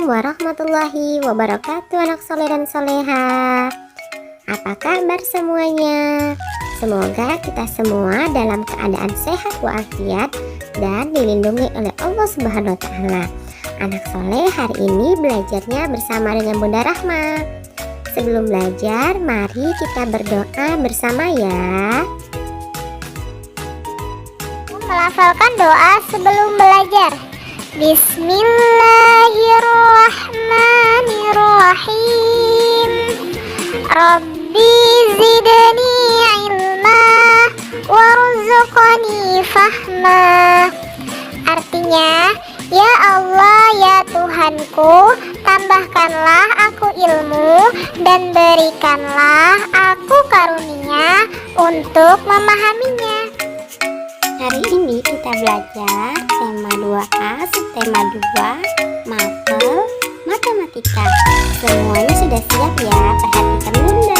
Assalamualaikum warahmatullahi wabarakatuh, anak soleh dan soleha. Apa kabar semuanya? Semoga kita semua dalam keadaan sehat walafiat dan dilindungi oleh Allah Subhanahu wa Ta'ala. Anak soleh hari ini belajarnya bersama dengan Bunda Rahma. Sebelum belajar, mari kita berdoa bersama ya. Melafalkan doa sebelum belajar. Bismillahirrahmanirrahim. Rabbi zidni ilma warzuqni fahma. Artinya, ya Allah, ya Tuhanku, tambahkanlah aku ilmu dan berikanlah aku karunia untuk memahaminya. Hari ini kita belajar tema 2A, subtema 2, mapel, matematika. Semuanya sudah siap ya? Perhatikan Bunda.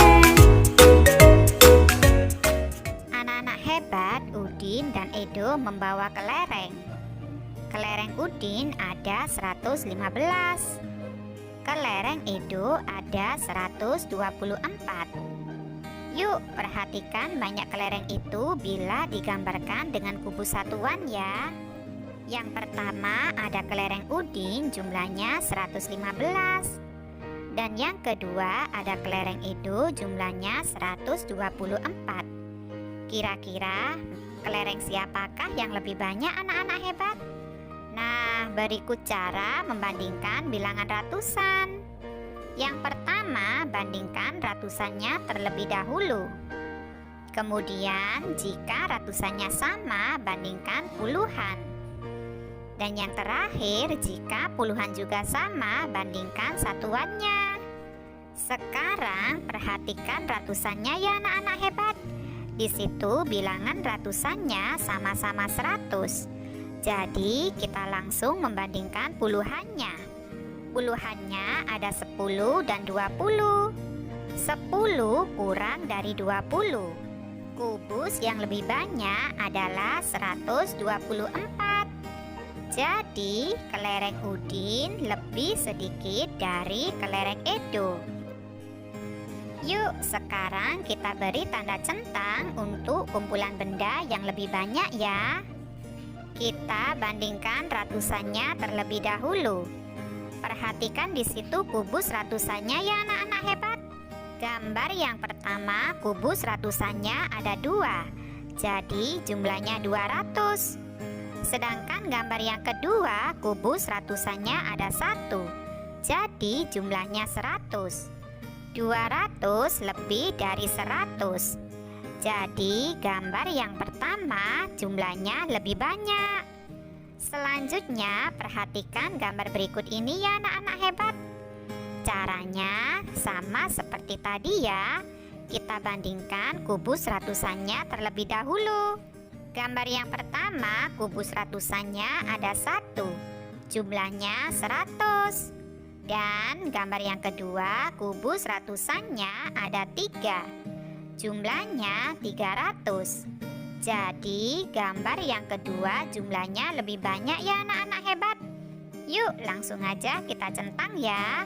Anak-anak hebat, Udin dan Edo membawa kelereng. Kelereng Udin ada 115. Kelereng Edo ada 124. Yuk, perhatikan banyak kelereng itu bila digambarkan dengan kubus satuan ya. Yang pertama ada kelereng Udin, jumlahnya 115. Dan yang kedua ada kelereng Edo, jumlahnya 124. Kira-kira kelereng siapakah yang lebih banyak anak-anak hebat? Nah, berikut cara membandingkan bilangan ratusan. Yang pertama, bandingkan ratusannya terlebih dahulu. Kemudian, jika ratusannya sama, bandingkan puluhan. Dan yang terakhir, jika puluhan juga sama, bandingkan satuannya. Sekarang, perhatikan ratusannya ya anak-anak hebat. Di situ bilangan ratusannya sama-sama 100. Jadi, kita langsung membandingkan puluhannya. Puluhannya ada 10 dan 20. 10 kurang dari 20. Kubus yang lebih banyak adalah 124. Jadi kelereng Udin lebih sedikit dari kelereng Edo. Yuk, sekarang kita beri tanda centang untuk kumpulan benda yang lebih banyak ya. Kita bandingkan ratusannya terlebih dahulu. Perhatikan di situ kubus ratusannya ya anak-anak hebat. Gambar yang pertama kubus ratusannya ada 2. Jadi jumlahnya 200. Sedangkan gambar yang kedua kubus ratusannya ada 1. Jadi jumlahnya 100. 200 lebih dari 100. Jadi gambar yang pertama jumlahnya lebih banyak. Selanjutnya, perhatikan gambar berikut ini ya anak-anak hebat. Caranya sama seperti tadi ya. Kita bandingkan kubus ratusannya terlebih dahulu. Gambar yang pertama, kubus ratusannya ada 1. Jumlahnya 100. Dan gambar yang kedua, kubus ratusannya ada 3. Jumlahnya 300. Jadi gambar yang kedua jumlahnya lebih banyak ya anak-anak hebat. Yuk langsung aja kita centang ya.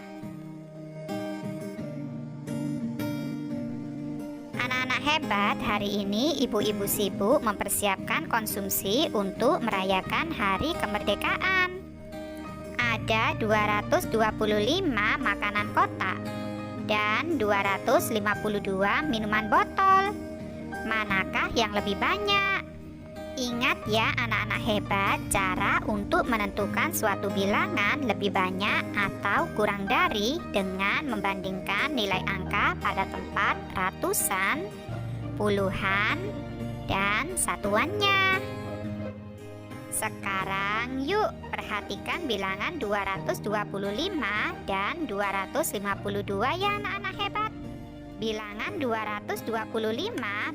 Anak-anak hebat, hari ini ibu-ibu sibuk mempersiapkan konsumsi untuk merayakan hari kemerdekaan. Ada 225 makanan kotak dan 252 minuman botol. Manakah yang lebih banyak? Ingat ya anak-anak hebat, cara untuk menentukan suatu bilangan lebih banyak atau kurang dari dengan membandingkan nilai angka pada tempat ratusan, puluhan, dan satuannya. Sekarang yuk perhatikan bilangan 225 dan 252 ya anak-anak hebat. Bilangan 225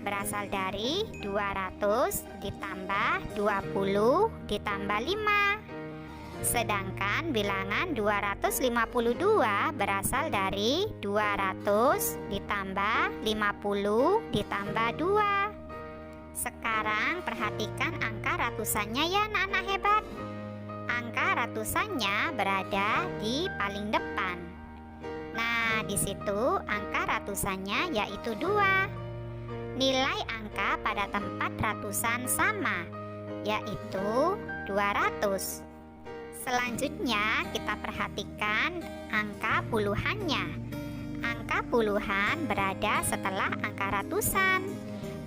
berasal dari 200 ditambah 20 ditambah 5. Sedangkan bilangan 252 berasal dari 200 ditambah 50 ditambah 2. Sekarang perhatikan angka ratusannya ya anak-anak hebat. Angka ratusannya berada di paling depan. Nah, di situ angka ratusannya yaitu 2. Nilai angka pada tempat ratusan sama, yaitu 200. Selanjutnya kita perhatikan angka puluhannya. Angka puluhan berada setelah angka ratusan.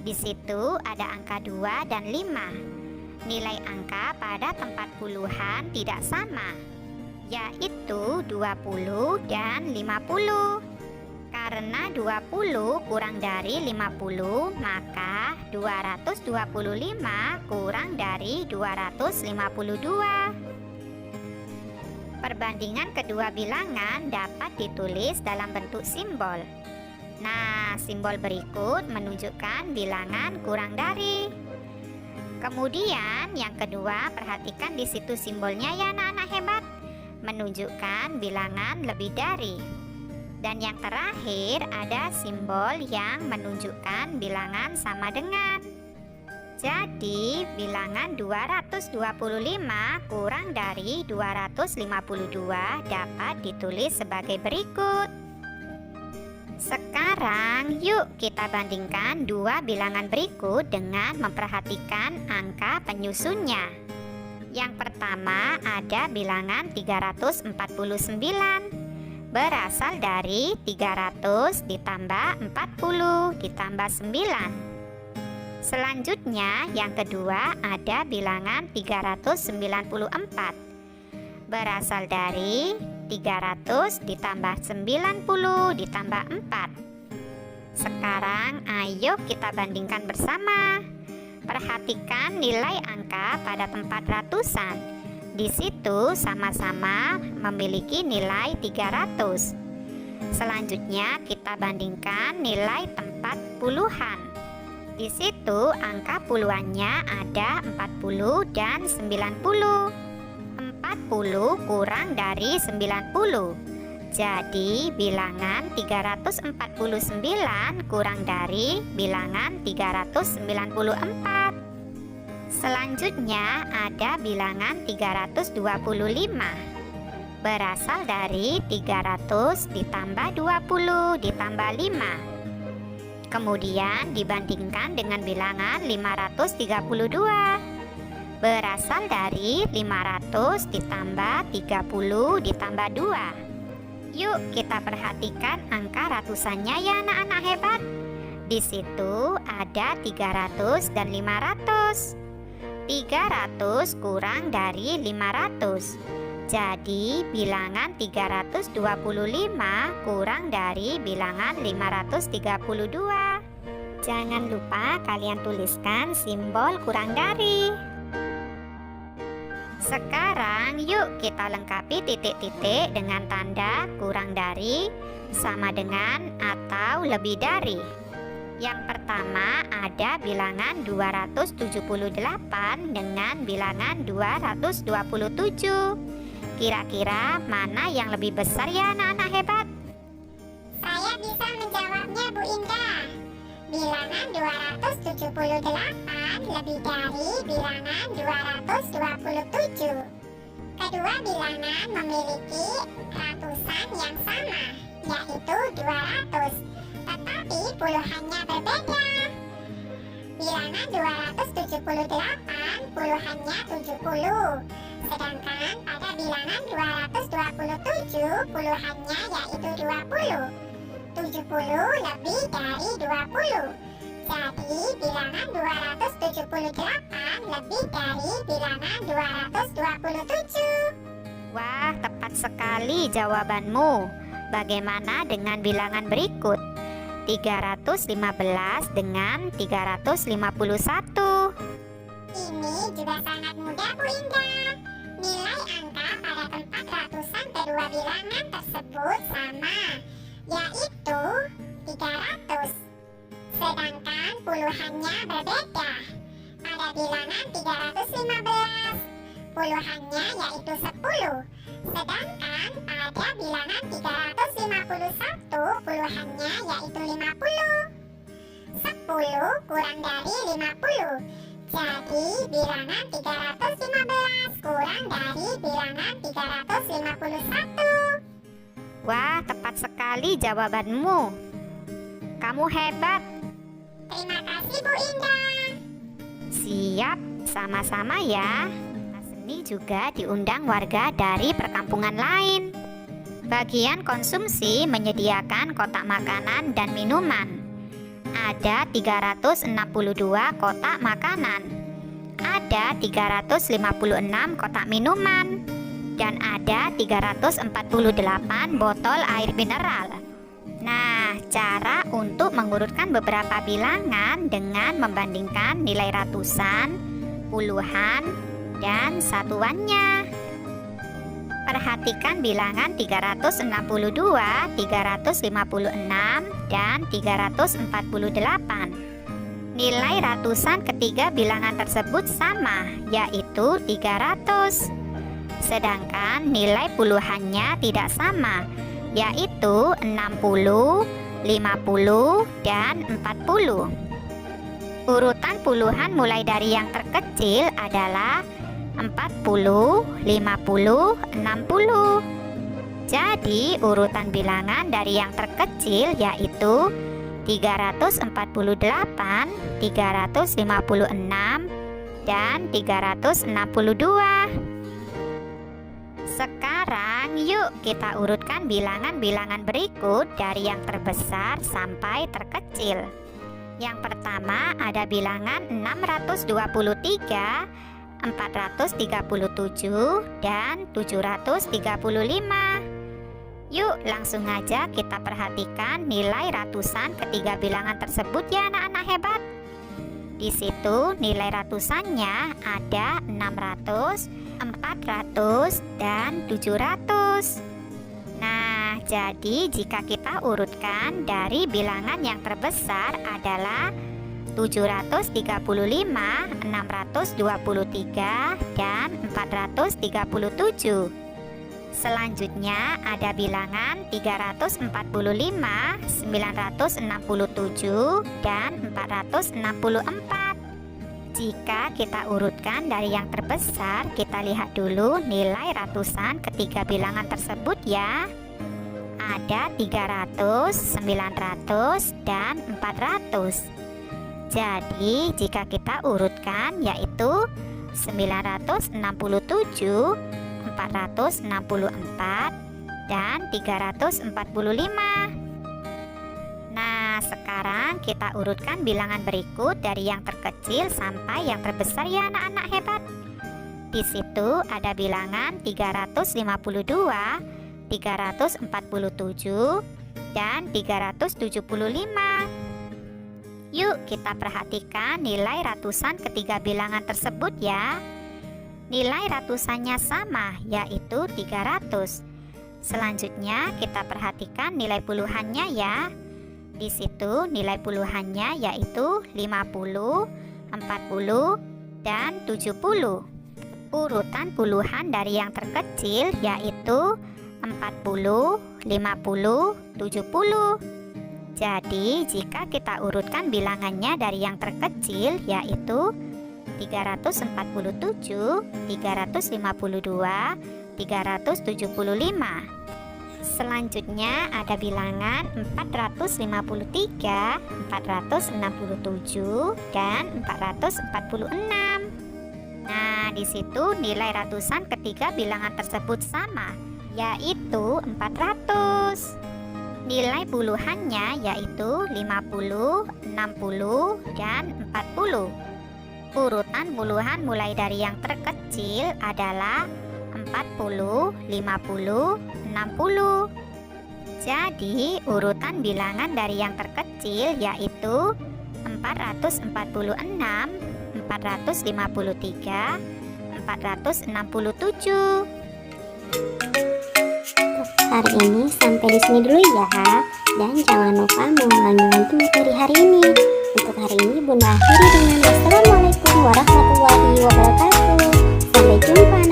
Di situ ada angka 2 dan 5. Nilai angka pada tempat puluhan tidak sama, yaitu 20 dan 50. Karena 20 kurang dari 50, maka 225 kurang dari 252. Perbandingan kedua bilangan dapat ditulis dalam bentuk simbol. Nah, simbol berikut menunjukkan bilangan kurang dari. Kemudian yang kedua, perhatikan di situ simbolnya ya anak-anak hebat, menunjukkan bilangan lebih dari. Dan yang terakhir ada simbol yang menunjukkan bilangan sama dengan. Jadi bilangan 225 kurang dari 252 dapat ditulis sebagai berikut. Sekarang yuk kita bandingkan dua bilangan berikut dengan memperhatikan angka penyusunnya. Yang pertama ada bilangan 349, berasal dari 300 ditambah 40 ditambah 9. Selanjutnya yang kedua ada bilangan 394, berasal dari 300 ditambah 90 ditambah 4. Sekarang ayo kita bandingkan bersama. Perhatikan nilai angka pada tempat ratusan. Di situ sama-sama memiliki nilai 300. Selanjutnya kita bandingkan nilai tempat puluhan. Di situ angka puluhannya ada 40 dan 90. 40 kurang dari 90. Jadi bilangan 349 kurang dari bilangan 394. Selanjutnya ada bilangan 325, berasal dari 300 ditambah 20 ditambah 5. Kemudian dibandingkan dengan bilangan 532, berasal dari 500 ditambah 30 ditambah 2. Yuk kita perhatikan angka ratusannya ya anak-anak hebat. Di situ ada 300 dan 500. 300 kurang dari 500. Jadi bilangan 325 kurang dari bilangan 532. Jangan lupa kalian tuliskan simbol kurang dari. Sekarang yuk kita lengkapi titik-titik dengan tanda kurang dari, sama dengan, atau lebih dari. Yang pertama ada bilangan 278 dengan bilangan 227. Kira-kira mana yang lebih besar ya anak-anak hebat? Saya bisa menjawabnya Bu Indah. Bilangan 278 lebih dari bilangan 227. Kedua bilangan memiliki ratusan yang sama, yaitu 200. Tetapi puluhannya berbeda. Bilangan 278 puluhannya 70. Sedangkan pada bilangan 227 puluhannya yaitu 20. 70 lebih dari 20. Jadi bilangan 278 lebih dari bilangan 227. Wah, tepat sekali jawabanmu. Bagaimana dengan bilangan berikut? 315 dengan 351. Ini juga sangat mudah Bu Indah. Nilai angka pada tempat ratusan kedua bilangan tersebut sama, yaitu 300. Sedangkan puluhannya berbeda. Pada bilangan 315, puluhannya yaitu 10. Sedangkan pada bilangan 351, puluhannya yaitu 50. 10 kurang dari 50. Jadi bilangan 315 kurang dari bilangan 351. Wah, tepat sekali jawabanmu. Kamu hebat. Terima kasih Bu Indah. Siap, sama-sama ya. Seni juga diundang warga dari perkampungan lain. Bagian konsumsi menyediakan kotak makanan dan minuman. Ada 362 kotak makanan. Ada 356 kotak minuman. Dan ada 348 botol air mineral. Nah, cara untuk mengurutkan beberapa bilangan dengan membandingkan nilai ratusan, puluhan, dan satuannya. Perhatikan bilangan 362, 356, dan 348. Nilai ratusan ketiga bilangan tersebut sama, yaitu 300. Sedangkan nilai puluhannya tidak sama, yaitu 60, 50, dan 40. Urutan puluhan mulai dari yang terkecil adalah 40, 50, 60. Jadi urutan bilangan dari yang terkecil yaitu 348, 356, dan 362. Sekarang yuk kita urutkan bilangan-bilangan berikut dari yang terbesar sampai terkecil. Yang pertama ada bilangan 623, 437, dan 735. Yuk langsung aja kita perhatikan nilai ratusan ketiga bilangan tersebut ya anak-anak hebat. Di situ nilai ratusannya ada 600, 400, dan 700. Nah, jadi jika kita urutkan dari bilangan yang terbesar adalah 735, 623, dan 437. Selanjutnya ada bilangan 345, 967, dan 464. Jika kita urutkan dari yang terbesar, kita lihat dulu nilai ratusan ketiga bilangan tersebut ya. Ada 300, 900, dan 400. Jadi jika kita urutkan yaitu 967, 464, dan 345. Nah, sekarang kita urutkan bilangan berikut dari yang terkecil sampai yang terbesar ya anak-anak hebat. Di situ ada bilangan 352, 347, dan 375. Yuk kita perhatikan nilai ratusan ketiga bilangan tersebut ya. Nilai ratusannya sama, yaitu 300. Selanjutnya kita perhatikan nilai puluhannya ya. Di situ nilai puluhannya yaitu 50, 40, dan 70. Urutan puluhan dari yang terkecil yaitu 40, 50, 70. Jadi jika kita urutkan bilangannya dari yang terkecil yaitu 347, 352, 375. Selanjutnya ada bilangan 453, 467, dan 446. Nah, di situ nilai ratusan ketiga bilangan tersebut sama, yaitu 400. Nilai puluhannya yaitu 50, 60, dan 40. Urutan puluhan mulai dari yang terkecil adalah 40, 50, 60. Jadi urutan bilangan dari yang terkecil yaitu 446, 453, 467. Hari ini sampai di sini dulu ya. Dan jangan lupa mengulangi materi hari ini. Untuk hari ini Bunda akhiri dengan wassalamualaikum warahmatullahi wabarakatuh. Sampai jumpa.